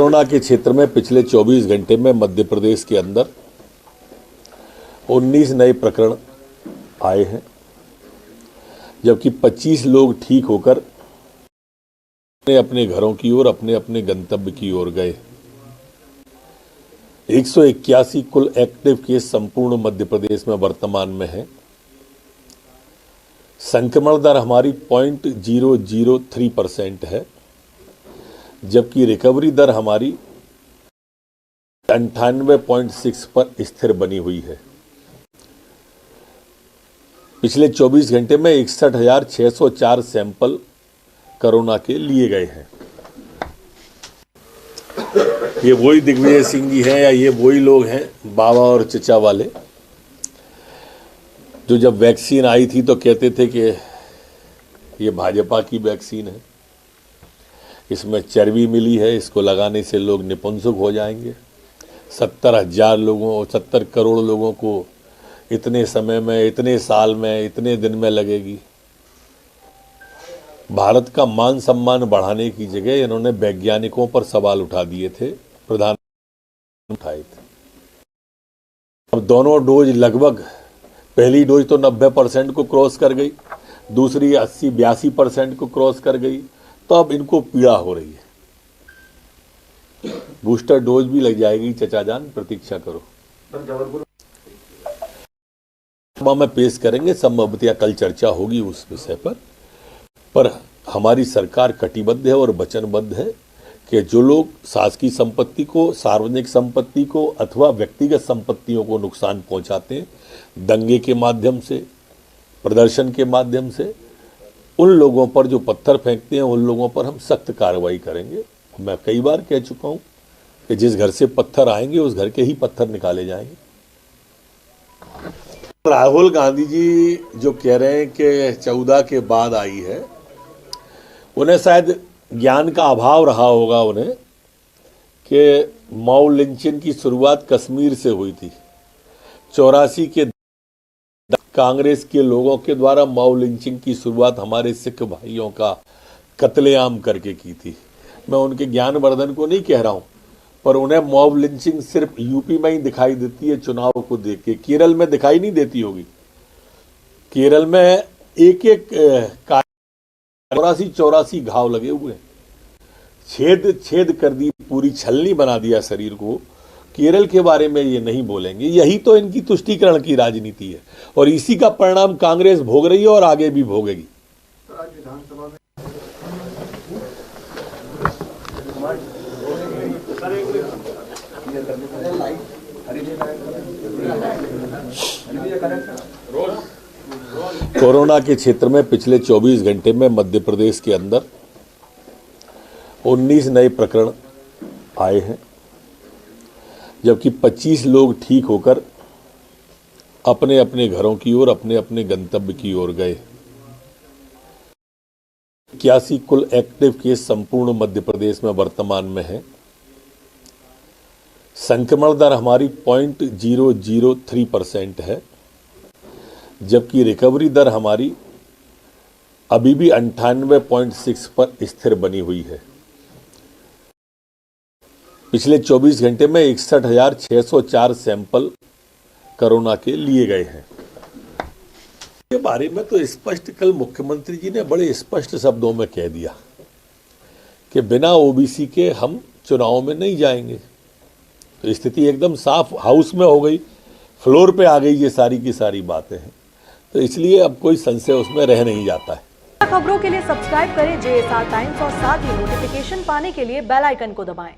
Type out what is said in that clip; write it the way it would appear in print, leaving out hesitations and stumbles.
Corona के क्षेत्र में पिछले 24 घंटे में मध्य प्रदेश के अंदर 19 नए प्रकरण आए हैं, जबकि 25 लोग ठीक होकर अपने घरों की ओर अपने अपने गंतव्य की ओर गए। 181 कुल एक्टिव केस संपूर्ण मध्य प्रदेश में वर्तमान में है। संक्रमण दर हमारी 0.003% है, जबकि रिकवरी दर हमारी 98.6 पर स्थिर बनी हुई है। पिछले 24 घंटे में 61,604 सैंपल कोरोना के लिए गए हैं। ये वही दिग्विजय सिंह जी हैं या ये वही लोग हैं बाबा और चचा वाले, जो जब वैक्सीन आई थी तो कहते थे कि ये भाजपा की वैक्सीन है, इसमें चर्बी मिली है, इसको लगाने से लोग निपुंसक हो जाएंगे। 70,000 लोगों और 70 करोड़ लोगों को इतने समय में, इतने साल में, इतने दिन में लगेगी। भारत का मान सम्मान बढ़ाने की जगह इन्होंने वैज्ञानिकों पर सवाल उठा दिए थे, प्रधानमंत्री उठाए थे। अब दोनों डोज लगभग, पहली डोज तो 90% को क्रॉस कर गई, दूसरी 80-82% को क्रॉस कर गई, तो अब इनको पीड़ा हो रही है। बूस्टर डोज भी लग जाएगी चचा जान, प्रतीक्षा करो। में पेश करेंगे, संभवतः कल चर्चा होगी उस विषय पर हमारी सरकार कटिबद्ध है और वचनबद्ध है कि जो लोग शासकीय संपत्ति को, सार्वजनिक संपत्ति को अथवा व्यक्तिगत संपत्तियों को नुकसान पहुंचाते हैं, दंगे के माध्यम से, प्रदर्शन के माध्यम से, उन लोगों पर जो पत्थर फेंकते हैं, उन लोगों पर हम सख्त कार्रवाई करेंगे। मैं कई बार कह चुका हूं कि जिस घर से पत्थर आएंगे उस घर के ही पत्थर निकाले जाएंगे। राहुल गांधी जी जो कह रहे हैं कि 14 के बाद आई है, उन्हें शायद ज्ञान का अभाव रहा होगा उन्हें कि मऊ लिंचिंग की शुरुआत कश्मीर से हुई थी। 84 के कांग्रेस के लोगों के द्वारा मऊ लिंचिंग की शुरुआत हमारे सिख भाइयों का कत्लेआम करके की थी। मैं उनके ज्ञानवर्धन को नहीं कह रहा हूं, पर उन्हें मॉब लिंचिंग सिर्फ यूपी में ही दिखाई देती है चुनाव को देख के। केरल में दिखाई नहीं देती होगी। केरल में एक 84 घाव लगे हुए हैं, छेद कर दी, पूरी छलनी बना दिया शरीर को। केरल के बारे में ये नहीं बोलेंगे। यही तो इनकी तुष्टीकरण की राजनीति है और इसी का परिणाम कांग्रेस भोग रही है और आगे भी भोगेगी। कोरोना के क्षेत्र में पिछले 24 घंटे में मध्य प्रदेश के अंदर 19 नए प्रकरण आए हैं, जबकि 25 लोग ठीक होकर अपने अपने घरों की ओर, अपने अपने गंतव्य की ओर गए। 81 कुल एक्टिव केस संपूर्ण मध्य प्रदेश में वर्तमान में है। संक्रमण दर हमारी 0.003% है, जबकि रिकवरी दर हमारी अभी भी 98.6 पर स्थिर बनी हुई है। पिछले 24 घंटे में 61,604 सैंपल कोरोना के लिए गए हैं। के बारे में तो स्पष्ट कल मुख्यमंत्री जी ने बड़े स्पष्ट शब्दों में कह दिया कि बिना ओबीसी के हम चुनाव में नहीं जाएंगे। तो स्थिति एकदम साफ हाउस में हो गई, फ्लोर पे आ गई, ये सारी की सारी बातें हैं। तो इसलिए अब कोई संशय उसमें रह नहीं जाता है। खबरों के लिए सब्सक्राइब करें JSR टाइम्स और साथ ही नोटिफिकेशन पाने के लिए बेल आइकन को दबाएं।